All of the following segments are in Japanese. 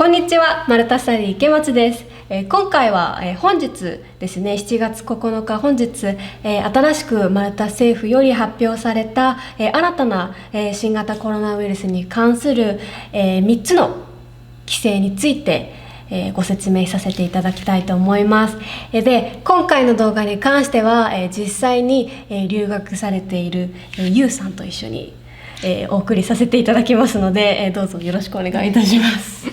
こんにちは、マルタスタディ池松です。今回は、本日ですね、7月9日本日、新しくマルタ政府より発表された、新たな、新型コロナウイルスに関する、3つの規制について、ご説明させていただきたいと思います。で、今回の動画に関しては、実際に、留学されている、ゆうさんと一緒に、お送りさせていただきますので、どうぞよろしくお願いいたします。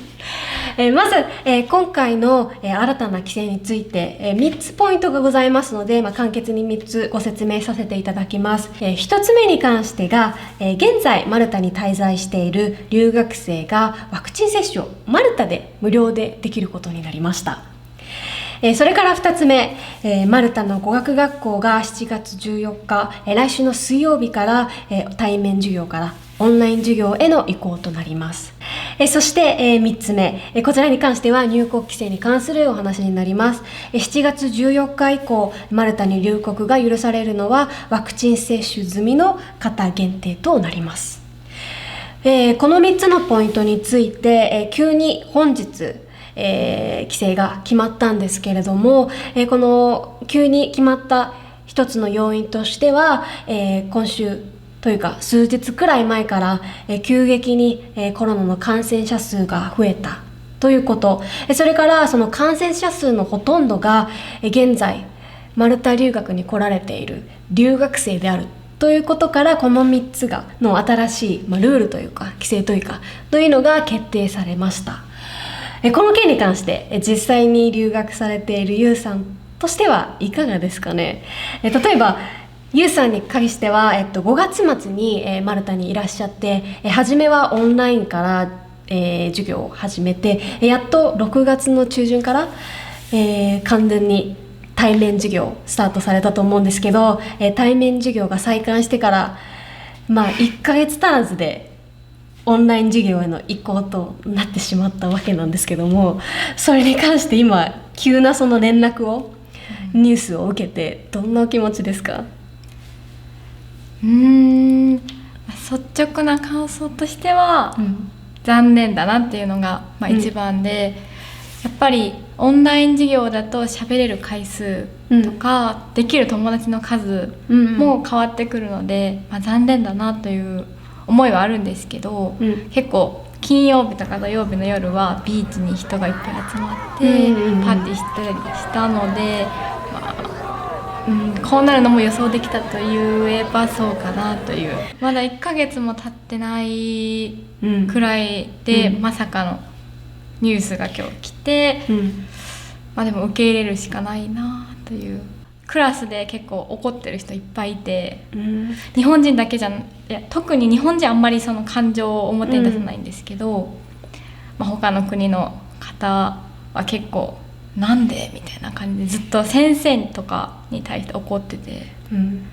まず、今回の、新たな規制について、3つポイントがございますので、簡潔に3つご説明させていただきます。1つ目に関してが、現在マルタに滞在している留学生がワクチン接種をマルタで無料でできることになりました。それから2つ目、マルタの語学学校が7月14日、来週の水曜日から、対面授業からオンライン授業への移行となります。そして、3つ目、こちらに関しては入国規制に関するお話になります。7月14日以降、マルタに入国が許されるのはワクチン接種済みの方限定となります。この3つのポイントについて、急に本日規制が決まったんですけれども、この急に決まった一つの要因としては、今週というか数日くらい前から、急激に、コロナの感染者数が増えたということ、それからその感染者数のほとんどが、現在マルタ留学に来られている留学生であるということから、この3つの新しい、ルールというか規制というのが決定されました。この件に関して実際に留学されているゆうさんとしてはいかがですかね。例えばゆうさんに関しては、5月末に、マルタにいらっしゃって、初めはオンラインから、授業を始めて、やっと6月の中旬から、完全に対面授業をスタートされたと思うんですけど、対面授業が再開してから1ヶ月足らずでオンライン授業への移行となってしまったわけなんですけども、それに関して今急なその連絡を、ニュースを受けてどんなお気持ちですか？率直な感想としては、残念だなっていうのが、一番で、やっぱりオンライン授業だと喋れる回数とか、できる友達の数も変わってくるので、残念だなという思いはあるんですけど、結構金曜日とか土曜日の夜はビーチに人がいっぱい集まって、パーティーしたりしたので、こうなるのも予想できたと言えばそうかなという。まだ1ヶ月も経ってないくらいで、まさかのニュースが今日来て、でも受け入れるしかないなという。クラスで結構怒ってる人いっぱいいて、日本人だけじゃ特に日本人あんまりその感情を表に出さないんですけど、他の国の方は結構なんでみたいな感じでずっと先生とかに対して怒ってて、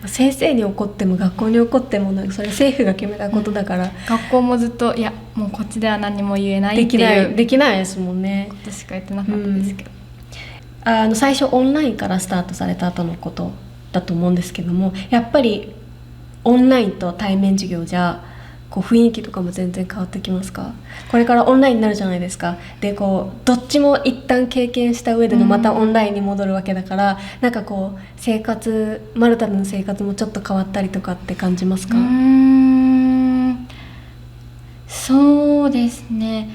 先生に怒っても学校に怒ってもそれ政府が決めたことだから、学校もずっともうこっちでは何も言えないっていうできないですもんね。ことしか言ってなかったですけど、最初オンラインからスタートされた後のことだと思うんですけども、やっぱりオンラインと対面授業じゃ雰囲気とかも全然変わってきますか？これからオンラインになるじゃないですか。でどっちも一旦経験した上でのまたオンラインに戻るわけだから、マルタでの生活もちょっと変わったりとかって感じますか？そうですね、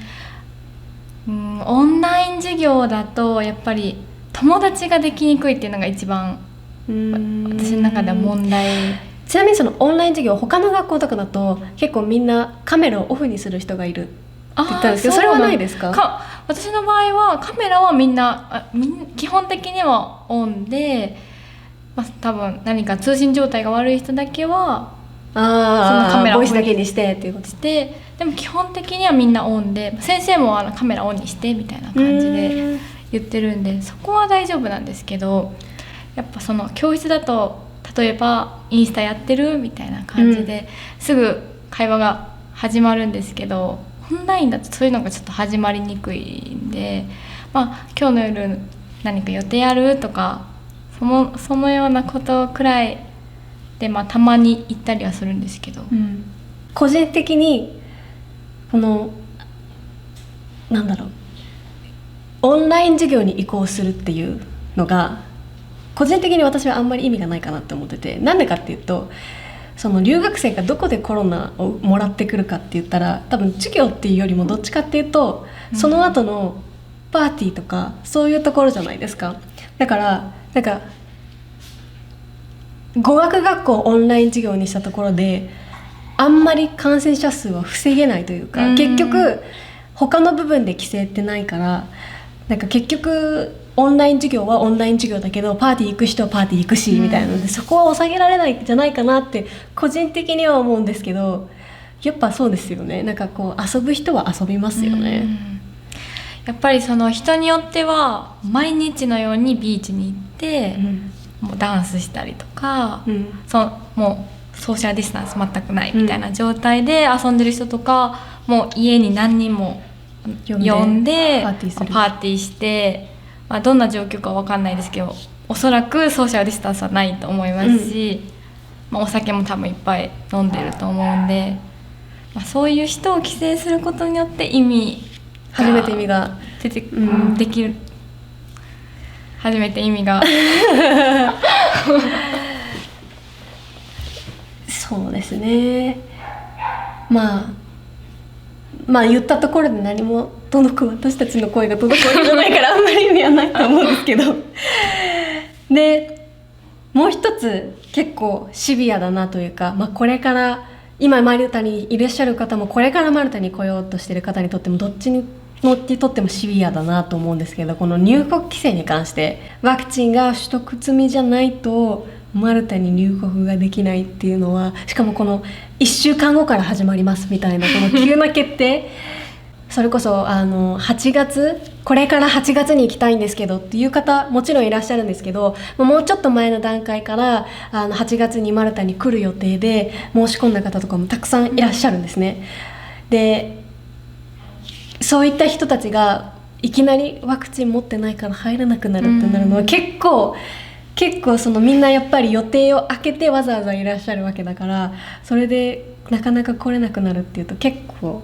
オンライン授業だとやっぱり友達ができにくいっていうのが一番私の中では問題。ちなみにそのオンライン授業、他の学校とかだと結構みんなカメラをオフにする人がいるって言ったんですけど、それはないですか？私の場合はカメラはみんな基本的にはオンで、多分何か通信状態が悪い人だけはそのカメラをボイスだけにしてっていうことで、でも基本的にはみんなオンで、先生もカメラオンにしてみたいな感じで言ってるんで、そこは大丈夫なんですけど、やっぱその教室だと例えばインスタやってるみたいな感じで、すぐ会話が始まるんですけど、オンラインだとそういうのがちょっと始まりにくいんで、今日の夜何か予定あるとかそのようなことくらいで、たまに行ったりはするんですけど、個人的にこのオンライン授業に移行するっていうのが個人的に私はあんまり意味がないかなって思ってて、なんでかっていうと、その留学生がどこでコロナをもらってくるかって言ったら、多分授業っていうよりもどっちかっていうと、その後のパーティーとかそういうところじゃないですか。だからなんか語学学校をオンライン授業にしたところであんまり感染者数は防げないというか、結局他の部分で規制ってないから、なんか結局オンライン授業はオンライン授業だけどパーティー行く人はパーティー行くしみたいなので、そこは抑えられないんじゃないかなって個人的には思うんですけど、やっぱそうですよね。なんかこう遊ぶ人は遊びますよね。やっぱりその人によっては毎日のようにビーチに行って、もうダンスしたりとか、もうソーシャルディスタンス全くないみたいな状態で遊んでる人とか、もう家に何人も呼んでパーティーして、どんな状況か分かんないですけど、おそらくソーシャルディスタンスはないと思いますし、お酒も多分いっぱい飲んでると思うんで、そういう人を規制することによって初めて意味が出て、できる。初めて意味がそうですね。まあ言ったところで何も私たちの声が届くわけじゃないからあんまり意味はないと思うんですけどでもう一つ結構シビアだなというか、これから今マルタにいらっしゃる方もこれからマルタに来ようとしている方にとってもどっちにとってもシビアだなと思うんですけど、この入国規制に関してワクチンが取得済みじゃないとマルタに入国ができないっていうのは、しかもこの1週間後から始まりますみたいなこの急な決定それこそ8月これから8月に行きたいんですけどっていう方もちろんいらっしゃるんですけど、もうちょっと前の段階から8月にマルタに来る予定で申し込んだ方とかもたくさんいらっしゃるんですね。でそういった人たちがいきなりワクチン持ってないから入れなくなるってなるのは結構そのみんなやっぱり予定を空けてわざわざいらっしゃるわけだから、それでなかなか来れなくなるっていうと結構、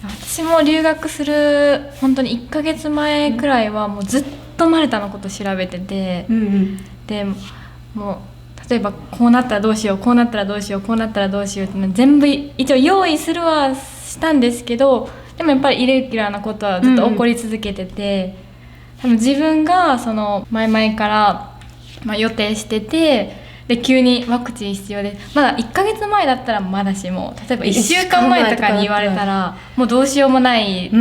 私も留学する本当に1ヶ月前くらいはもうずっとマルタのこと調べてて、でもう例えばこうなったらどうしよう、こうなったらどうしよう、こうなったらどうしようって全部一応用意するはしたんですけど、でもやっぱりイレギュラーなことはずっと起こり続けてて、多分自分がその前々から、予定してて、で急にワクチン必要で、まだ1ヶ月前だったらまだしも、例えば1週間前とかに言われたらもうどうしようもないっ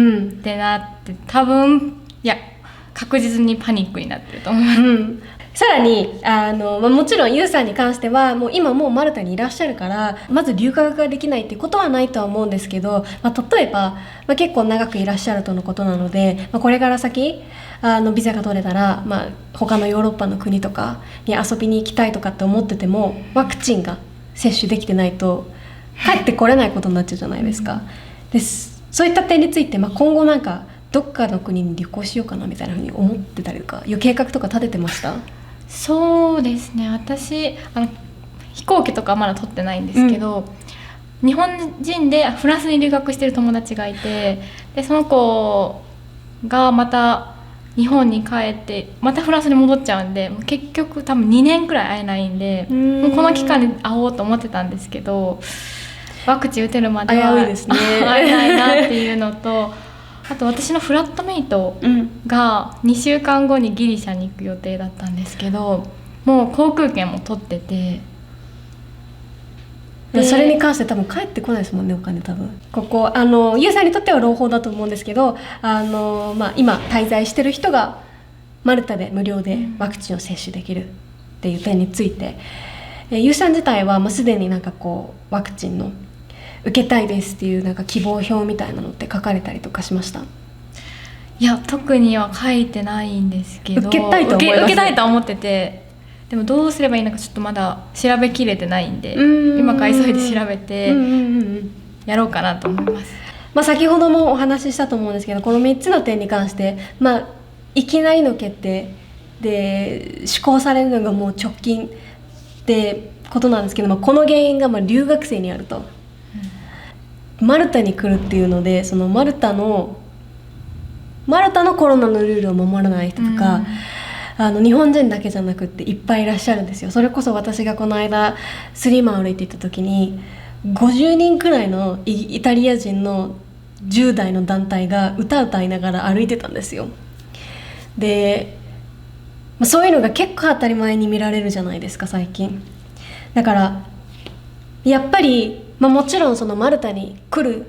てなって、多分確実にパニックになってると思います。さらにもちろんユウさんに関しては今もうマルタにいらっしゃるからまず留学ができないっていうことはないとは思うんですけど、例えば、結構長くいらっしゃるとのことなので、これから先ビザが取れたら、他のヨーロッパの国とかに遊びに行きたいとかって思っててもワクチンが接種できてないと帰ってこれないことになっちゃうじゃないですか。そういった点について、今後なんかどっかの国に旅行しようかなみたいなふうに思ってたりとかいう計画とか立ててました？そうですね、私飛行機とかまだ取ってないんですけど、日本人でフランスに留学してる友達がいて、でその子がまた日本に帰ってまたフランスに戻っちゃうんで、結局多分2年くらい会えないんで、もうこの期間で会おうと思ってたんですけど、ワクチン打てるまでは危ういですね会えないなっていうのとあと私のフラットメイトが2週間後にギリシャに行く予定だったんですけど、もう航空券も取ってて、それに関して多分帰ってこないですもんね、お金多分。ここユウさんにとっては朗報だと思うんですけど、今滞在してる人がマルタで無料でワクチンを接種できるっていう点について、ユウさん自体はすでになんかこうワクチンの受けたいですっていうなんか希望表みたいなのって書かれたりとかしました？いや特には書いてないんですけど、受けたいと思います。受けたいと思ってて、でもどうすればいいのかちょっとまだ調べきれてないんで、今から急いで調べてやろうかなと思います。先ほどもお話ししたと思うんですけど、この3つの点に関していきなりの決定で施行されるのがもう直近ってことなんですけど、この原因が留学生にあると。マルタに来るっていうので、そのマルタのマルタのコロナのルールを守らない人とか、日本人だけじゃなくっていっぱいいらっしゃるんですよ。それこそ私がこの間スリマン歩いていた時に50人くらいのイタリア人の10代の団体が歌いながら歩いてたんですよ。で、そういうのが結構当たり前に見られるじゃないですか最近。だからやっぱり、もちろんそのマルタに来る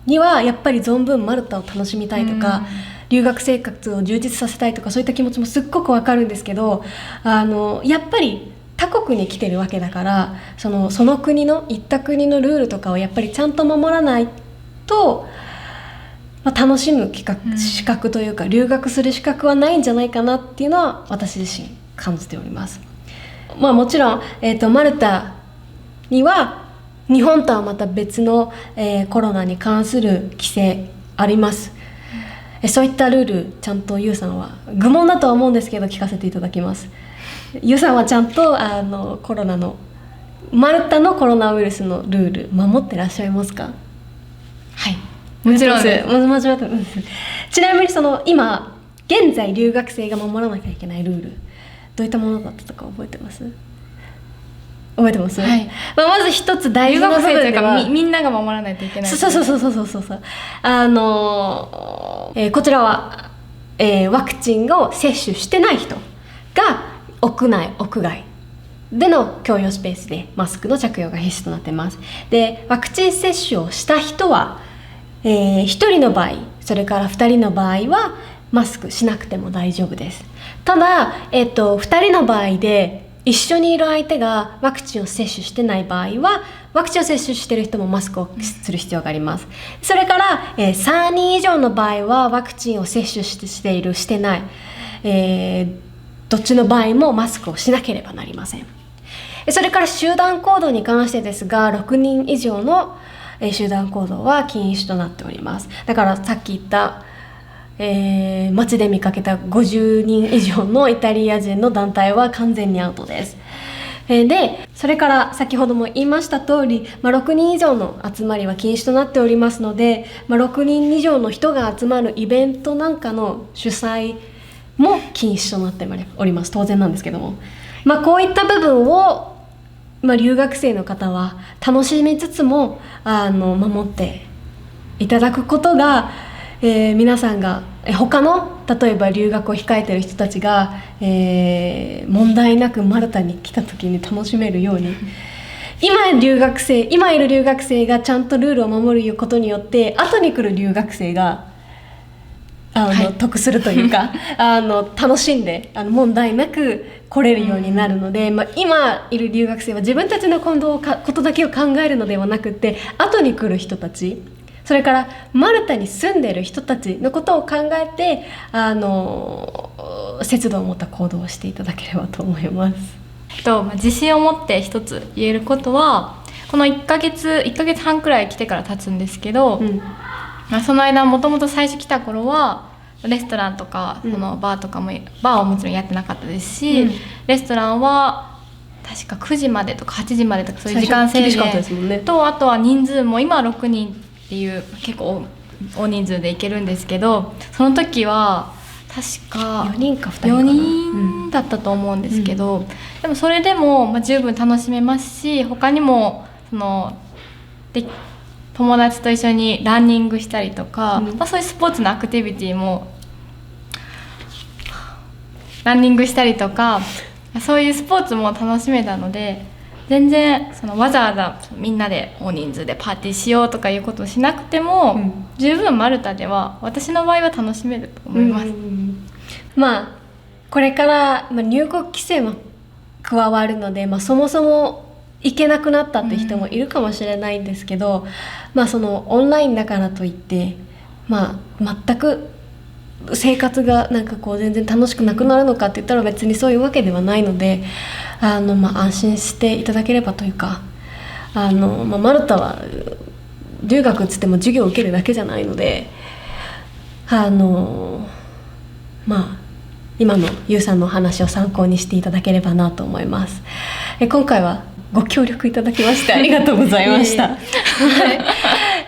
にはやっぱり存分マルタを楽しみたいとか、留学生活を充実させたいとか、そういった気持ちもすっごくわかるんですけど、やっぱり他国に来てるわけだから、その国の行った国のルールとかをやっぱりちゃんと守らないと、楽しむ資格というか留学する資格はないんじゃないかなっていうのは私自身感じております。もちろん、マルタには日本とはまた別の、コロナに関する規制あります。そういったルールちゃんとユウさんは愚問だとは思うんですけど聞かせていただきます。ユウさんはちゃんとマルタのコロナウイルスのルール守ってらっしゃいますか？はい、もちろんです。ちなみに今現在留学生が守らなきゃいけないルール、どういったものだったか覚えてます？はい。まず一つ大事な部分では、みんなが守らないといけない。そう。こちらは、ワクチンを接種してない人が屋内屋外での共用スペースでマスクの着用が必須となっています。で、ワクチン接種をした人は、1人の場合、それから2人の場合はマスクしなくても大丈夫です。ただ、2人の場合で一緒にいる相手がワクチンを接種してない場合は、ワクチンを接種している人もマスクをする必要があります。それから、3人以上の場合はワクチンを接種しているしてない、どっちの場合もマスクをしなければなりません。それから集団行動に関してですが、6人以上の集団行動は禁止となっております。だからさっき言った街で見かけた50人以上のイタリア人の団体は完全にアウトです。で、それから先ほども言いました通り、6人以上の集まりは禁止となっておりますので、6人以上の人が集まるイベントなんかの主催も禁止となっております。当然なんですけども、こういった部分を、留学生の方は楽しみつつも守っていただくことが、皆さんが他の例えば留学を控えている人たちが、問題なくマルタに来た時に楽しめるように、今いる留学生がちゃんとルールを守ることによって後に来る留学生が得するというか楽しんで問題なく来れるようになるので、今いる留学生は自分たちのことだけを考えるのではなくて、後に来る人たち、それからマルタに住んでいる人たちのことを考えて節度を持った行動をしていただければと思います。自信を持って一つ言えることは、この1ヶ月半くらい来てから経つんですけど、その間もともと最初来た頃はレストランとかそのバーはもちろんやってなかったですし、レストランは確か9時までとか8時までとかそういう時間制限と、あとは人数も今は6人っていう結構大人数で行けるんですけど、その時は確か4人か2人かな、4人だったと思うんですけど、でもそれでも十分楽しめますし、他にも友達と一緒にランニングしたりとか、そういうスポーツのアクティビティもランニングしたりとか、そういうスポーツも楽しめたので、全然わざわざみんなで大人数でパーティーしようとかいうことをしなくても、十分マルタでは私の場合は楽しめると思います。これから、入国規制も加わるので、そもそも行けなくなったって人もいるかもしれないんですけど、オンラインだからといって、全く生活が全然楽しくなくなるのかって言ったら別にそういうわけではないので、安心していただければというか、マルタは留学っつっても授業を受けるだけじゃないので、今のユウさんのお話を参考にしていただければなと思います。今回はご協力いただきましてありがとうございました。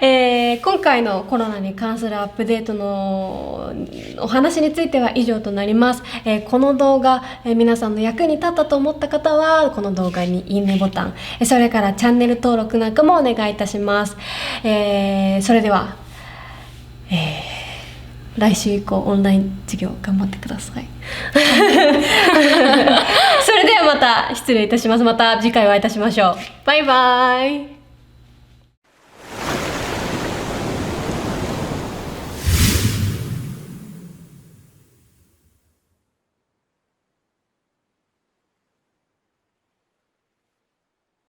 今回のコロナに関するアップデートのお話については以上となります。この動画、皆さんの役に立ったと思った方はこの動画にいいねボタン、それからチャンネル登録なんかもお願いいたします。それでは、来週以降オンライン授業頑張ってください。それではまた失礼いたします。また次回お会いいたしましょう。バイバイ。